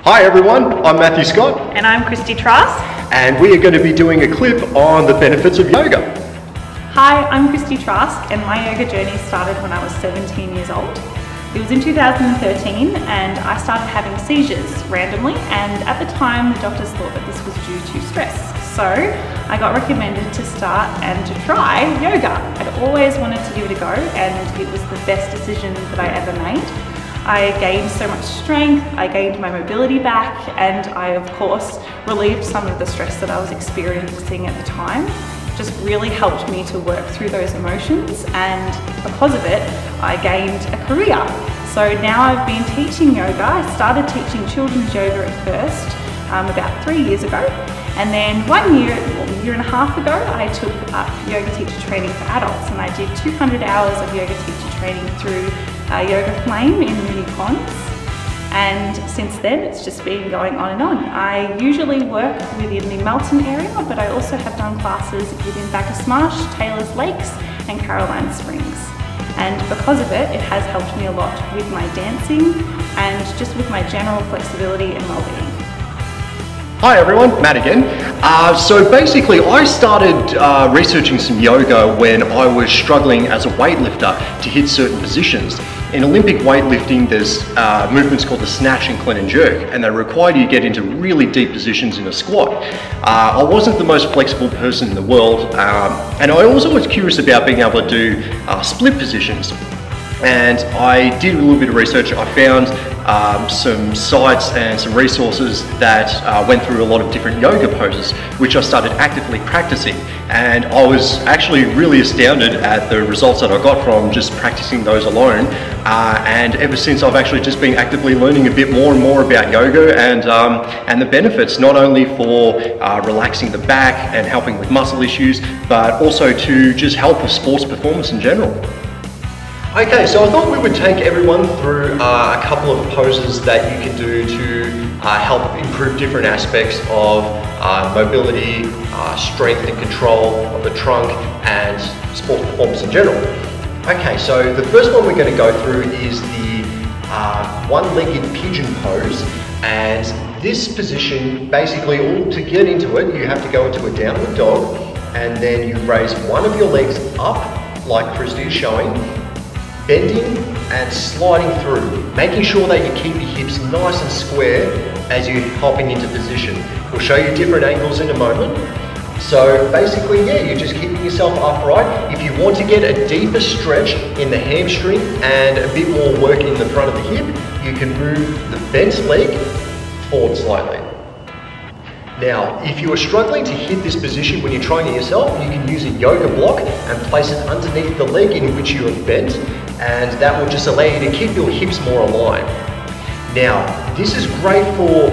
Hi everyone, I'm Matthew Scott. And I'm Christy Trask. And we are going to be doing a clip on the benefits of yoga. Hi, I'm Christy Trask, and my yoga journey started when I was 17 years old. It was in 2013 and I started having seizures randomly, and at the time the doctors thought that this was due to stress. So I got recommended to start and to try yoga. I'd always wanted to give it a go, and it was the best decision that I ever made. I gained so much strength, I gained my mobility back, and I of course relieved some of the stress that I was experiencing at the time. It just really helped me to work through those emotions, and because of it, I gained a career. So now I've been teaching yoga. I started teaching children's yoga at first, about 3 years ago. And then 1 year, a year and a half ago, I took up yoga teacher training for adults, and I did 200 hours of yoga teacher training through Yoga Flame in Moonee Ponds. And since then, it's just been going on and on. I usually work within the Melton area, but I also have done classes within Bacchus Marsh, Taylors Lakes, and Caroline Springs. And because of it, it has helped me a lot with my dancing and just with my general flexibility and well-being. Hi everyone, Matt again. So basically I started researching some yoga when I was struggling as a weightlifter to hit certain positions. In Olympic weightlifting there's movements called the snatch and clean and jerk, and they require you to get into really deep positions in a squat. I wasn't the most flexible person in the world, and I also was curious about being able to do split positions. And I did a little bit of research. I found some sites and some resources that went through a lot of different yoga poses, which I started actively practicing. And I was actually really astounded at the results that I got from just practicing those alone. And ever since, I've actually just been actively learning a bit more and more about yoga and the benefits, not only for relaxing the back and helping with muscle issues, but also to just help with sports performance in general. Okay, so I thought we would take everyone through a couple of poses that you can do to help improve different aspects of mobility, strength and control of the trunk, and sports performance in general. Okay, so the first one we're going to go through is the one-legged pigeon pose, and this position, basically, to get into it, you have to go into a downward dog, and then you raise one of your legs up, like Christy is showing, bending and sliding through, making sure that you keep your hips nice and square as you're hopping into position. We'll show you different angles in a moment. So basically, yeah, you're just keeping yourself upright. If you want to get a deeper stretch in the hamstring and a bit more work in the front of the hip, you can move the bent leg forward slightly. Now, if you are struggling to hit this position when you're trying it yourself, you can use a yoga block and place it underneath the leg in which you have bent, and that will just allow you to keep your hips more aligned. Now, this is great for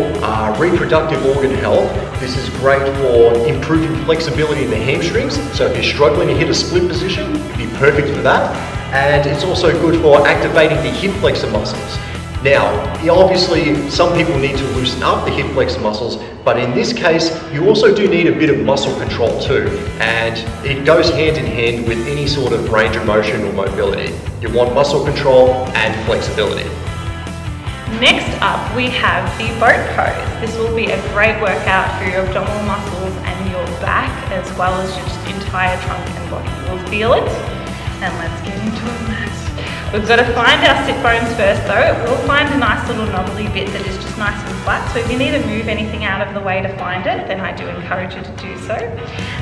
reproductive organ health. This is great for improving flexibility in the hamstrings. So if you're struggling to hit a split position, it'd be perfect for that. And it's also good for activating the hip flexor muscles. Now, obviously, some people need to loosen up the hip flexor muscles, but in this case, you also do need a bit of muscle control too, and it goes hand in hand with any sort of range of motion or mobility. You want muscle control and flexibility. Next up, we have the boat pose. This will be a great workout for your abdominal muscles and your back, as well as your entire trunk and body. We'll feel it, and let's get into it, Matt. We've got to find our sit bones first though. We'll find a nice little knobbly bit that is just nice and flat. So if you need to move anything out of the way to find it, then I do encourage you to do so.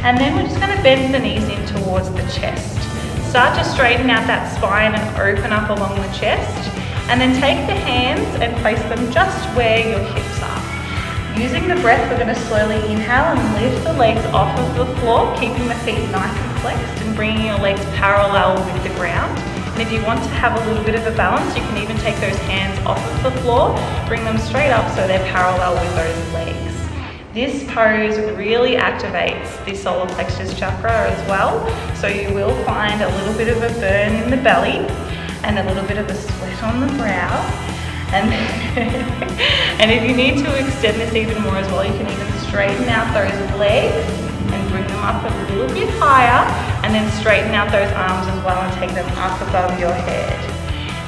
And then we're just going to bend the knees in towards the chest. Start to straighten out that spine and open up along the chest. And then take the hands and place them just where your hips are. Using the breath, we're going to slowly inhale and lift the legs off of the floor, keeping the feet nice and flexed and bringing your legs parallel with the ground. And if you want to have a little bit of a balance, you can even take those hands off of the floor, bring them straight up so they're parallel with those legs. This pose really activates the solar plexus chakra as well, so you will find a little bit of a burn in the belly and a little bit of a sweat on the brow. And if you need to extend this even more as well, you can even straighten out those legs and bring them up a little bit higher, and then straighten out those arms as well and take them up above your head.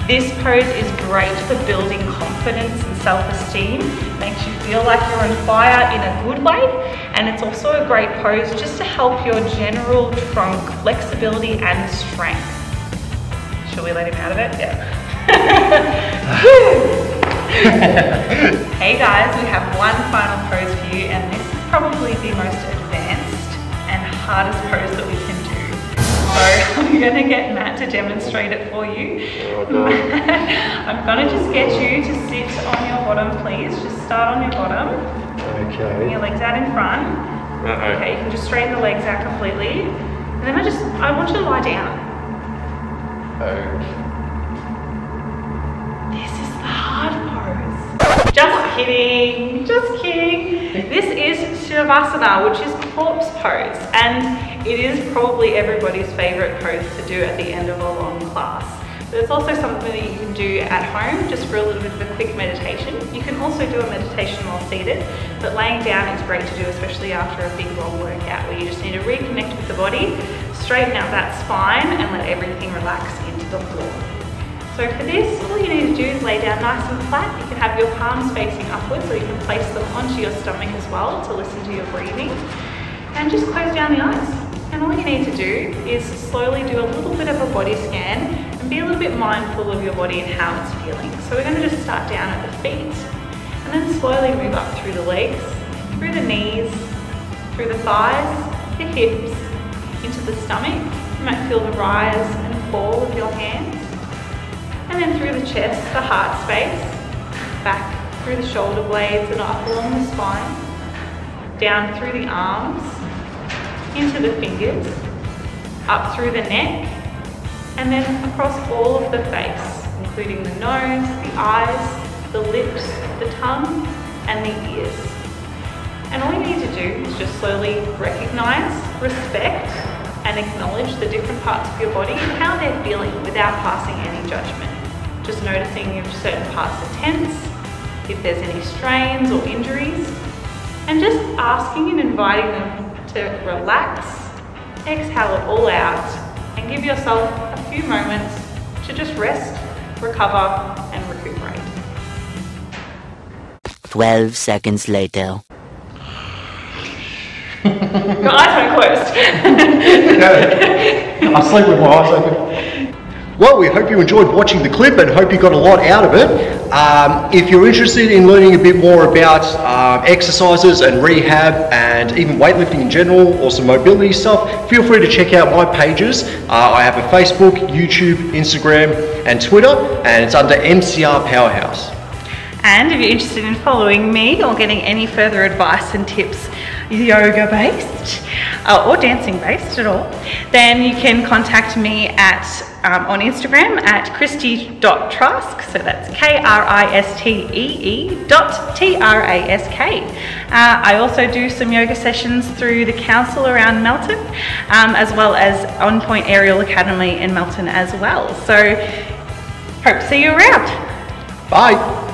This pose is great for building confidence and self-esteem. Makes you feel like you're on fire in a good way. And it's also a great pose just to help your general trunk flexibility and strength. Should we let him out of it? Yeah. Hey guys, we have one final pose for you, and this is probably the most advanced and hardest pose that we can do. So I'm going to get Matt to demonstrate it for you. I'm going to just get you to sit on your bottom, please. Just start on your bottom. Okay. Bring your legs out in front. Okay, you can just straighten the legs out completely. And then I want you to lie down. This is the hard pose. Just kidding, just kidding. This is Shavasana, which is corpse pose, and it is probably everybody's favorite pose to do at the end of a long class. But it's also something that you can do at home just for a little bit of a quick meditation. You can also do a meditation while seated, but laying down is great to do, especially after a big long workout where you just need to reconnect with the body, straighten out that spine, and let everything relax into the floor. So for this, all you need to do is lay down nice and flat. You can have your palms facing upwards, so you can place them onto your stomach as well to listen to your breathing. And just close down the eyes. And all you need to do is slowly do a little bit of a body scan and be a little bit mindful of your body and how it's feeling. So we're going to just start down at the feet and then slowly move up through the legs, through the knees, through the thighs, the hips, into the stomach. You might feel the rise and fall of your hands. And then through the chest, the heart space, back through the shoulder blades and up along the spine, down through the arms, into the fingers, up through the neck, and then across all of the face, including the nose, the eyes, the lips, the tongue, and the ears. And all you need to do is just slowly recognize, respect, and acknowledge the different parts of your body and how they're feeling without passing any judgment. Just noticing if certain parts are tense, if there's any strains or injuries, and just asking and inviting them to relax, exhale it all out, and give yourself a few moments to just rest, recover, and recuperate. 12 seconds later. Your eyes are closed. I sleep with my eyes open. Well, we hope you enjoyed watching the clip and hope you got a lot out of it. If you're interested in learning a bit more about exercises and rehab and even weightlifting in general or some mobility stuff, feel free to check out my pages. I have a Facebook, YouTube, Instagram and Twitter, and it's under MCR Powerhouse. And if you're interested in following me or getting any further advice and tips, yoga based or dancing based at all, then you can contact me on Instagram at Christie.Trask, so that's KRISTEE.TRASK. I also do some yoga sessions through the council around Melton, as well as On Point Aerial Academy in Melton as well. So hope to see you around. Bye.